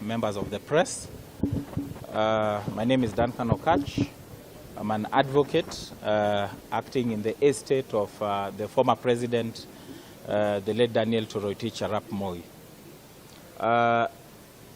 members of the press. My name is Duncan Okach. I'm an advocate acting in the estate of the former president, the late Daniel Toroitich Arap Moi.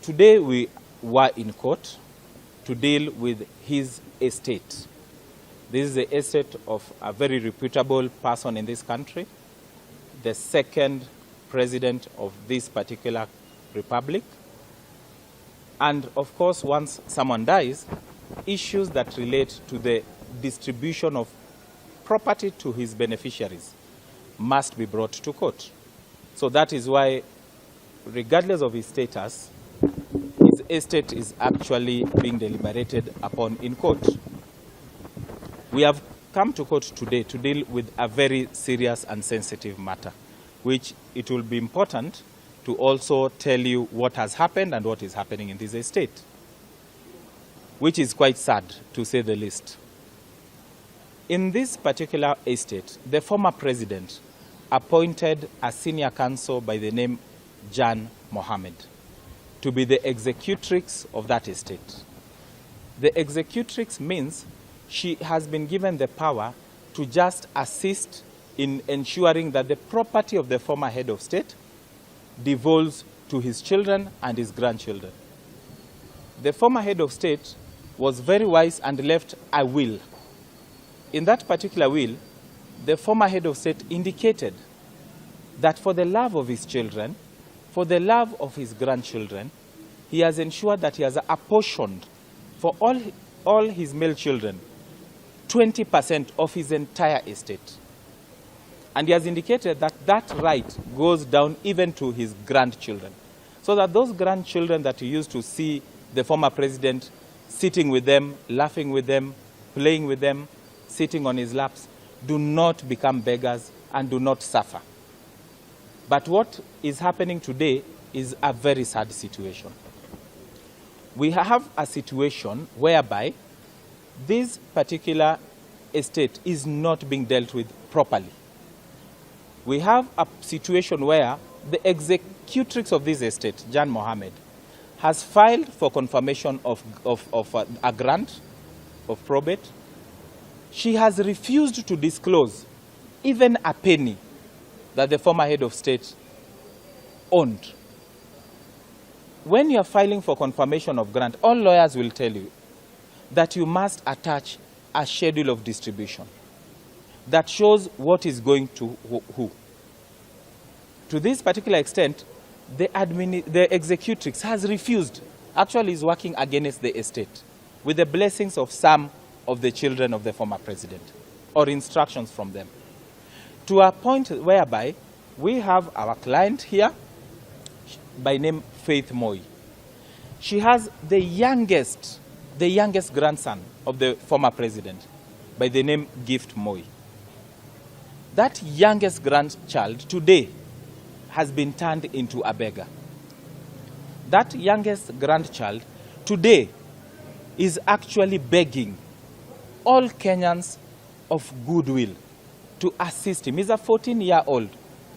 Today we were in court to deal with his estate. This is the estate of a very reputable person in this country, the second president of this particular republic. And of course, once someone dies, issues that relate to the distribution of property to his beneficiaries must be brought to court. So that is why, regardless of his status, his estate is actually being deliberated upon in court. We have come to court today to deal with a very serious and sensitive matter, which it will be important to also tell you what has happened and what is happening in this estate, which is quite sad, to say the least. In this particular estate, the former president appointed a senior counsel by the name Jan Mohammed to be the executrix of that estate. The executrix means she has been given the power to just assist in ensuring that the property of the former head of state devolves to his children and his grandchildren. The former head of state was very wise and left a will. In that particular will, the former head of state indicated that for the love of his children, for the love of his grandchildren, he has ensured that he has apportioned for all his male children 20% of his entire estate. And he has indicated that that right goes down even to his grandchildren. So that those grandchildren that you used to see the former president sitting with them, laughing with them, playing with them, sitting on his laps, do not become beggars and do not suffer. But what is happening today is a very sad situation. We have a situation whereby this particular estate is not being dealt with properly. We have a situation where the executrix of this estate, Jan Mohammed, has filed for confirmation of a grant of probate. She has refused to disclose even a penny that the former head of state owned. When you are filing for confirmation of grant, all lawyers will tell you that you must attach a schedule of distribution that shows what is going to who. To this particular extent, the executrix has refused, actually is working against the estate with the blessings of some of the children of the former president or instructions from them. To a point whereby we have our client here by name Faith Moi. She has the youngest grandson of the former president by the name Gift Moi. That youngest grandchild today has been turned into a beggar. That youngest grandchild today is actually begging all Kenyans of goodwill to assist him. He's a 14-year-old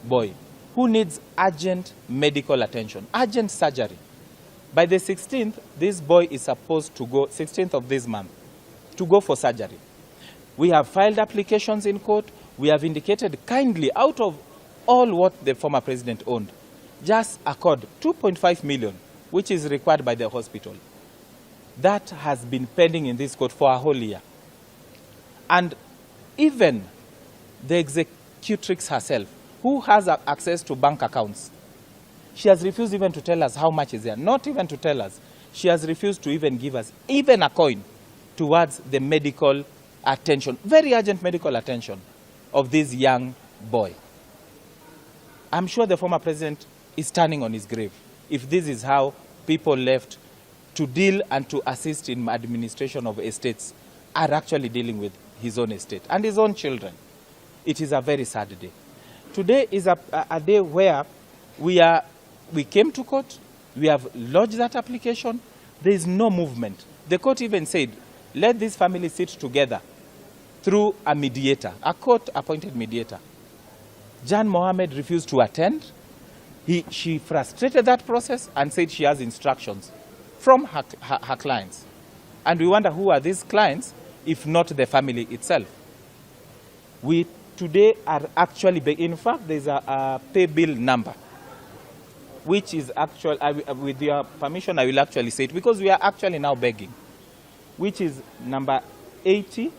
boy who needs urgent medical attention, urgent surgery. By the 16th, this boy is supposed to go, 16th of this month, to go for surgery. We have filed applications in court. We have indicated kindly, out of all what the former president owned, just accord 2.5 million, which is required by the hospital. That has been pending in this court for a whole year. And even the executrix herself, who has access to bank accounts, she has refused even to tell us how much is there. Not even to tell us. She has refused to even give us even a coin towards the medical attention, very urgent medical attention of this young boy. I'm sure the former president is standing on his grave if this is how people left to deal and to assist in administration of estates are actually dealing with his own estate and his own children. It is a very sad day. Today is a day where we came to court, we have lodged that application, there is no movement. The court even said, let this family sit together through a mediator, a court-appointed mediator. Jan Mohammed refused to attend. She frustrated that process and said she has instructions from her clients. And we wonder who are these clients, if not the family itself. We today are actually, in fact, there's a pay bill number, which is actually, with your permission, I will actually say it, because we are actually now begging, which is number 80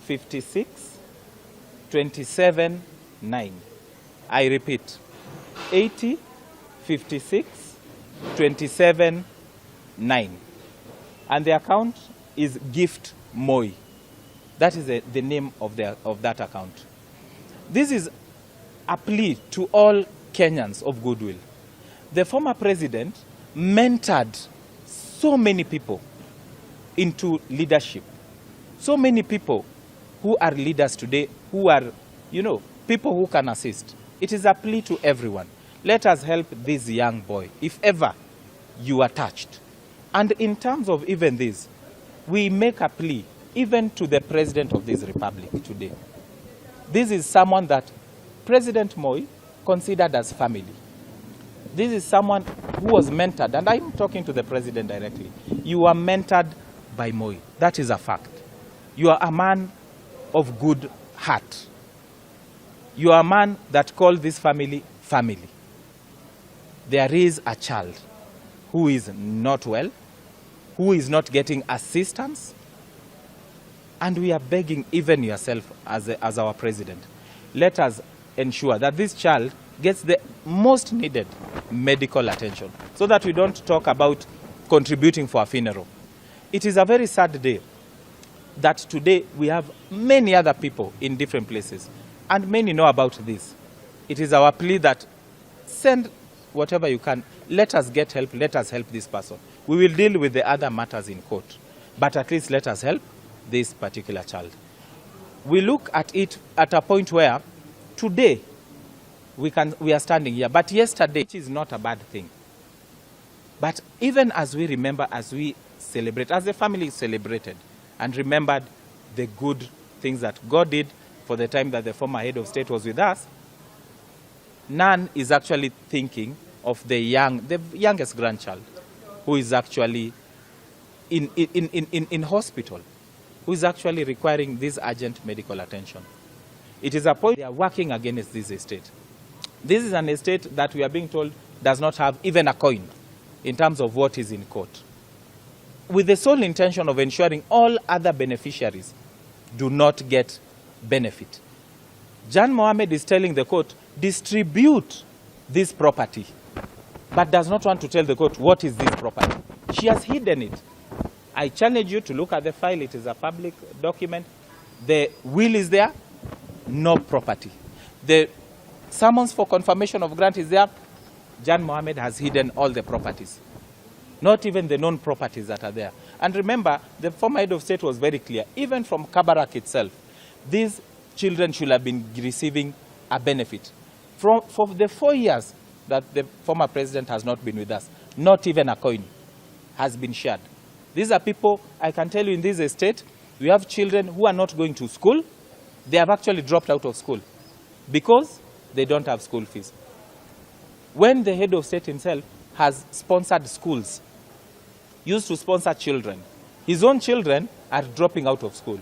56 27 9. I repeat, 80 56 27 9. And the account is Gift Moi. That is the name of that account. This is a plea to all Kenyans of goodwill. The former president mentored so many people into leadership. So many people who are leaders today, who are, people who can assist. It is a plea to everyone. Let us help this young boy, if ever you are touched. And in terms of even this, we make a plea even to the president of this republic today. This is someone that President Moi considered as family. This is someone who was mentored, and I'm talking to the president directly. You are mentored by Moi. That is a fact. You are a man of good heart. You are a man that called this family family. There is a child who is not well, who is not getting assistance, and we are begging even yourself as our president, let us ensure that this child gets the most needed medical attention, so that we don't talk about contributing for a funeral. It is a very sad day that today we have many other people in different places, and many know about this. It is our plea that send whatever you can. Let us get help. Let us help this person. We will deal with the other matters in court, but at least let us help this particular child. We look at it at a point where today we are standing here, but yesterday, which is not a bad thing. But even as we remember, as we celebrate, as the family celebrated and remembered the good things that God did for the time that the former head of state was with us, none is actually thinking of the youngest grandchild who is actually in hospital, who is actually requiring this urgent medical attention. It is a point they are working against this estate. This is an estate that we are being told does not have even a coin in terms of what is in court, with the sole intention of ensuring all other beneficiaries do not get benefit. Jan Mohammed is telling the court, distribute this property, but does not want to tell the court what is this property. She has hidden it. I challenge you to look at the file. It is a public document. The will is there, no property. The summons for confirmation of grant is there. Jan Mohammed has hidden all the properties, not even the known properties that are there. And remember, the former head of state was very clear, even from Kabarak itself, these children should have been receiving a benefit. For the 4 years that the former president has not been with us, not even a coin has been shared. These are people, I can tell you, in this estate, we have children who are not going to school. They have actually dropped out of school because they don't have school fees. When the head of state himself has sponsored schools, used to sponsor children, his own children are dropping out of school.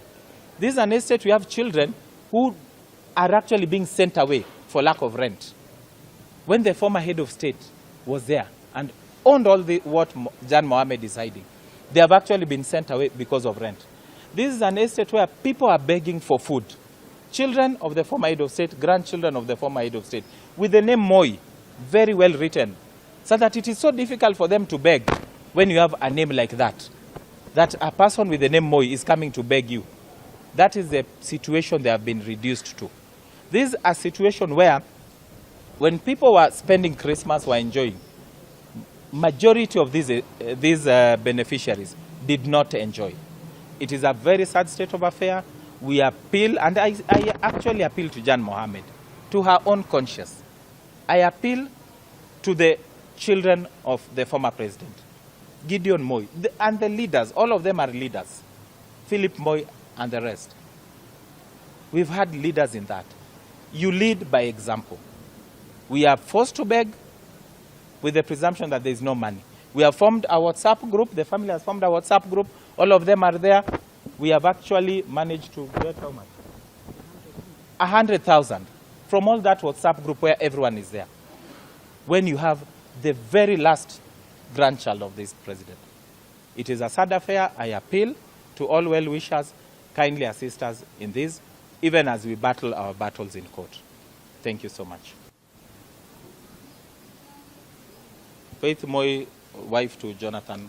This is an estate, we have children who are actually being sent away for lack of rent. When the former head of state was there and owned all what Jan Mohammed is hiding, they have actually been sent away because of rent. This is an estate where people are begging for food. Children of the former head of state, grandchildren of the former head of state, with the name Moi, very well written, so that it is so difficult for them to beg when you have a name like that, that a person with the name Moi is coming to beg you. That is the situation they have been reduced to. This is a situation where when people were spending Christmas, were enjoying, majority of these beneficiaries did not enjoy. It is a very sad state of affair. We appeal, and I actually appeal to Jan Mohammed, to her own conscience. I appeal to the children of the former president, Gideon Moi, and the leaders. All of them are leaders, Philip Moi and the rest. We've had leaders in that. You lead by example. We are forced to beg, with the presumption that there is no money. We have formed a WhatsApp group. The family has formed a WhatsApp group. All of them are there. We have actually managed to get how much? 100,000 from all that WhatsApp group where everyone is there. When you have the very last grandchild of this president. It is a sad affair. I appeal to all well-wishers, kindly assist us in this, even as we battle our battles in court. Thank you so much. Faith Moi, wife to Jonathan.